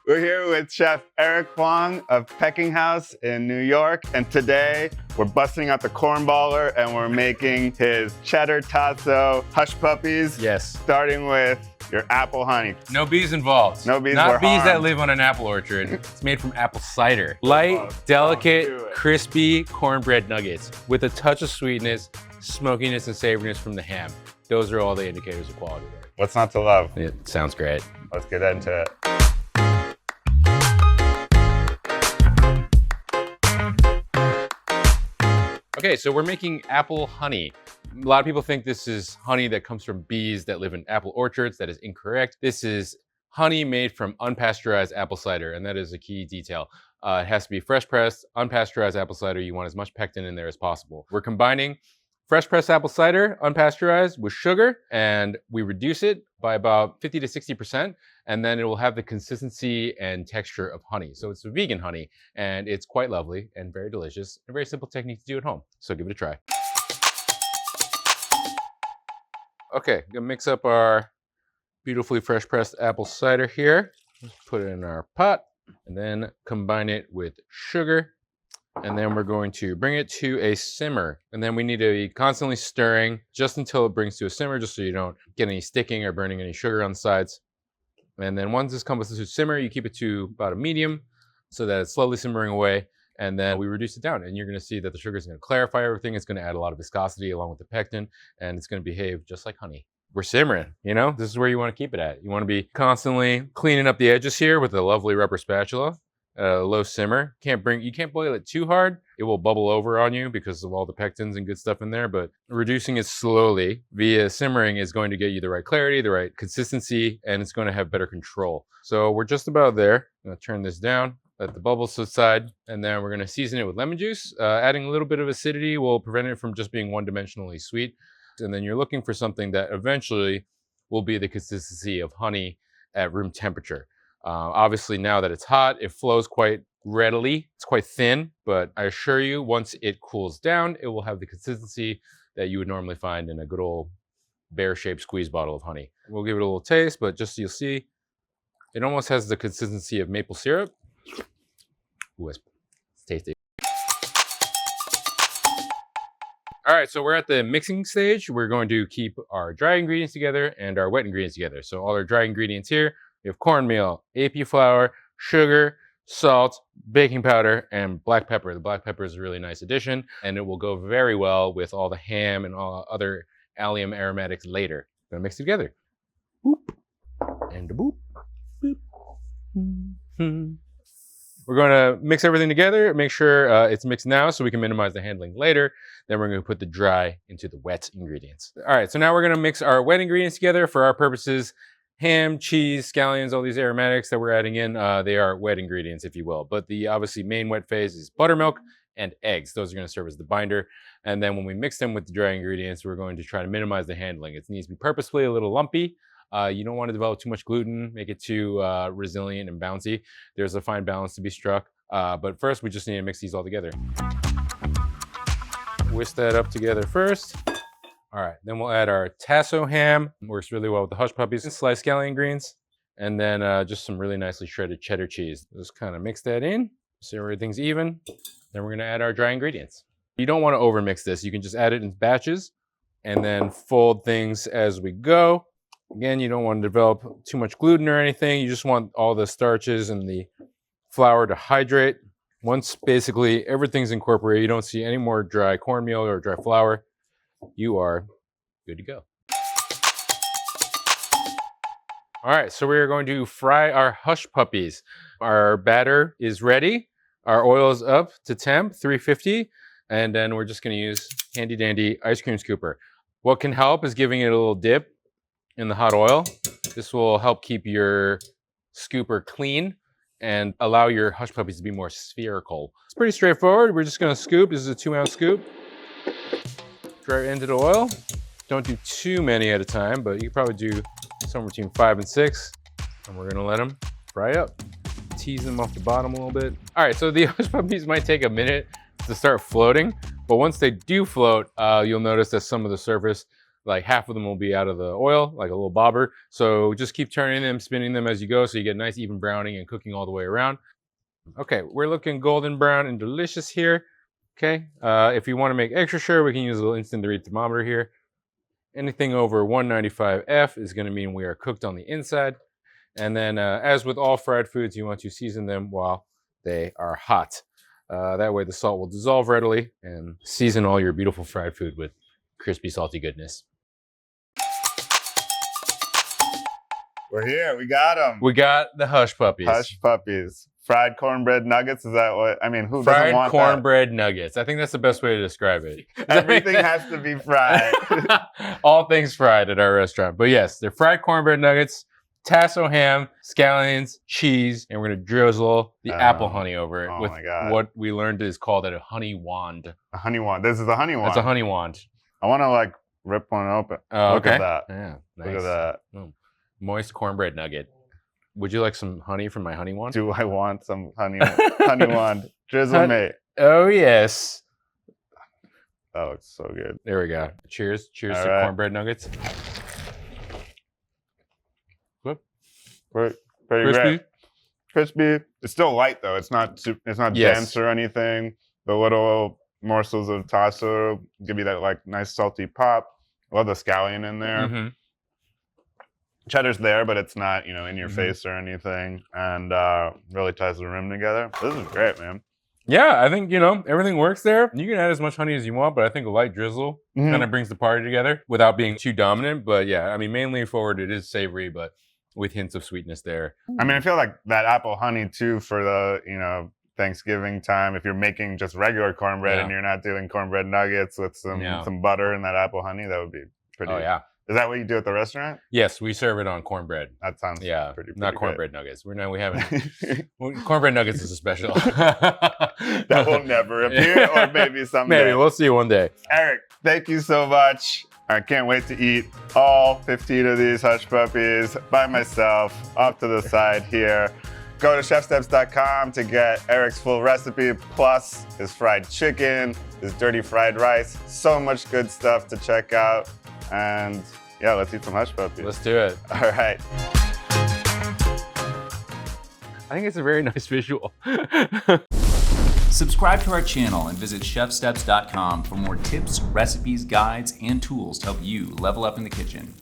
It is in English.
We're here with Chef Eric Huang of Pecking House in New York, and today we're busting out the cornballer and we're making his Cheddar-Tasso Hush Puppies. Yes. Starting with your apple honey. No bees involved. No bees. Not were bees harmed. that live on an apple orchard. It's made from apple cider. Light, delicate, crispy cornbread nuggets with a touch of sweetness, smokiness, and savoriness from the ham. Those are all the indicators of quality there. What's not to love? It sounds great. Let's get into it. Okay, so we're making apple honey. A lot of people think this is honey that comes from bees that live in apple orchards. That is incorrect. This is honey made from unpasteurized apple cider, and that is a key detail. It has to be fresh pressed, unpasteurized apple cider. You want as much pectin in there as possible. We're combining fresh pressed apple cider, unpasteurized, with sugar, and we reduce it by about 50 to 60%, and then it will have the consistency and texture of honey. So it's a vegan honey, and it's quite lovely and very delicious. A very simple technique to do at home, so give it a try. Okay, gonna mix up our beautifully fresh pressed apple cider here. Put it in our pot, and then combine it with sugar. And then we're going to bring it to a simmer. And then we need to be constantly stirring just until it brings to a simmer, just so you don't get any sticking or burning any sugar on the sides. And then once this comes to a simmer, you keep it to about a medium so that it's slowly simmering away. And then we reduce it down, and you're gonna see that the sugar is gonna clarify everything. It's gonna add a lot of viscosity along with the pectin, and it's gonna behave just like honey. We're simmering, you know? This is where you wanna keep it at. You wanna be constantly cleaning up the edges here with a lovely rubber spatula. Low simmer. You can't boil it too hard. It will bubble over on you because of all the pectins and good stuff in there, but reducing it slowly via simmering is going to get you the right clarity, the right consistency, and it's going to have better control. So we're just about there. I'm going to turn this down, let the bubbles subside, and then we're going to season it with lemon juice. Adding a little bit of acidity will prevent it from just being one-dimensionally sweet. And then you're looking for something that eventually will be the consistency of honey at room temperature. Obviously, now that it's hot, it flows quite readily. It's quite thin, but I assure you, once it cools down, it will have the consistency that you would normally find in a good old bear-shaped squeeze bottle of honey. We'll give it a little taste, but just so you'll see, it almost has the consistency of maple syrup. Ooh, it's tasty. All right, so we're at the mixing stage. We're going to keep our dry ingredients together and our wet ingredients together. So all our dry ingredients here, we have cornmeal, AP flour, sugar, salt, baking powder, and black pepper. The black pepper is a really nice addition, and it will go very well with all the ham and all other allium aromatics later. Gonna mix it together. Boop. And a boop. Boop. Mm-hmm. We're gonna mix everything together, make sure it's mixed now so we can minimize the handling later. Then we're gonna put the dry into the wet ingredients. All right, so now we're gonna mix our wet ingredients together for our purposes. Ham, cheese, scallions, all these aromatics that we're adding in, they are wet ingredients, if you will. But the obviously main wet phase is buttermilk and eggs. Those are going to serve as the binder. And then when we mix them with the dry ingredients, we're going to try to minimize the handling. It needs to be purposefully a little lumpy. You don't want to develop too much gluten, make it too resilient and bouncy. There's a fine balance to be struck. But first, we just need to mix these all together. Whisk that up together first. All right, then we'll add our tasso ham. Works really well with the hush puppies. Sliced scallion greens, and then just some really nicely shredded cheddar cheese. Just kind of mix that in, so everything's even. Then we're gonna add our dry ingredients. You don't want to overmix this. You can just add it in batches, and then fold things as we go. Again, you don't want to develop too much gluten or anything. You just want all the starches and the flour to hydrate. Once basically everything's incorporated, you don't see any more dry cornmeal or dry flour, you are good to go. All right, so we're going to fry our hush puppies. Our batter is ready. Our oil is up to temp, 350, and then we're just gonna use handy dandy ice cream scooper. What can help is giving it a little dip in the hot oil. This will help keep your scooper clean and allow your hush puppies to be more spherical. It's pretty straightforward. We're just gonna scoop. This is a 2-ounce scoop. Right into the oil. Don't do too many at a time, but you can probably do somewhere between 5 and 6. And we're gonna let them fry up. Tease them off the bottom a little bit. All right, so the hush puppies might take a minute to start floating, but once they do float, you'll notice that some of the surface like half of them will be out of the oil, like a little bobber. So just keep turning them, spinning them as you go so you get nice even browning and cooking all the way around. Okay, we're looking golden brown and delicious here. Okay, if you want to make extra sure, we can use a little instant read thermometer here. Anything over 195 F is going to mean we are cooked on the inside. And then as with all fried foods, you want to season them while they are hot. That way the salt will dissolve readily, and season all your beautiful fried food with crispy, salty goodness. We're here. We got them. We got the Hush Puppies. Hush Puppies. Fried cornbread nuggets. Is that what? I mean, who doesn't Fried want cornbread nuggets. I think that's the best way to describe it. Everything has to be fried. All things fried at our restaurant. But yes, they're fried cornbread nuggets, tasso ham, scallions, cheese, and we're going to drizzle the apple honey over it with what we learned is called a honey wand. A honey wand. This is a honey wand. It's a honey wand. I want to like rip one open. Oh, Look okay. at that. Yeah, nice. Look at that. Oh. Moist cornbread nugget. Would you like some honey from my honey wand? Do I want some honey wand? Drizzle me. Oh, yes. That looks so good. There we go. Cheers. Cheers All to right. cornbread nuggets. Whoop. Pretty Crispy. great. Crispy. It's still light though. It's not dense or anything. The little morsels of tasso give you that like nice salty pop. Love the scallion in there. Mm-hmm. Cheddar's there, but it's not, in your face or anything, and really ties the room together. This is great, man. Yeah, I think, everything works there. You can add as much honey as you want, but I think a light drizzle kind of brings the party together without being too dominant. But yeah, I mean, mainly forward, it is savory, but with hints of sweetness there. I mean, I feel like that apple honey too for the, Thanksgiving time. If you're making just regular cornbread and you're not doing cornbread nuggets with some butter and that apple honey, that would be pretty. Oh, yeah. Is that what you do at the restaurant? Yes, we serve it on cornbread. That sounds pretty not cornbread nuggets. We haven't. Cornbread nuggets is a special. That will never appear, or maybe someday. Maybe, we'll see one day. Eric, thank you so much. I can't wait to eat all 15 of these Hush Puppies by myself, off to the side here. Go to ChefSteps.com to get Eric's full recipe, plus his fried chicken, his dirty fried rice. So much good stuff to check out. And yeah, let's eat some Hush Puppies. Let's do it. All right. I think it's a very nice visual. Subscribe to our channel and visit ChefSteps.com for more tips, recipes, guides, and tools to help you level up in the kitchen.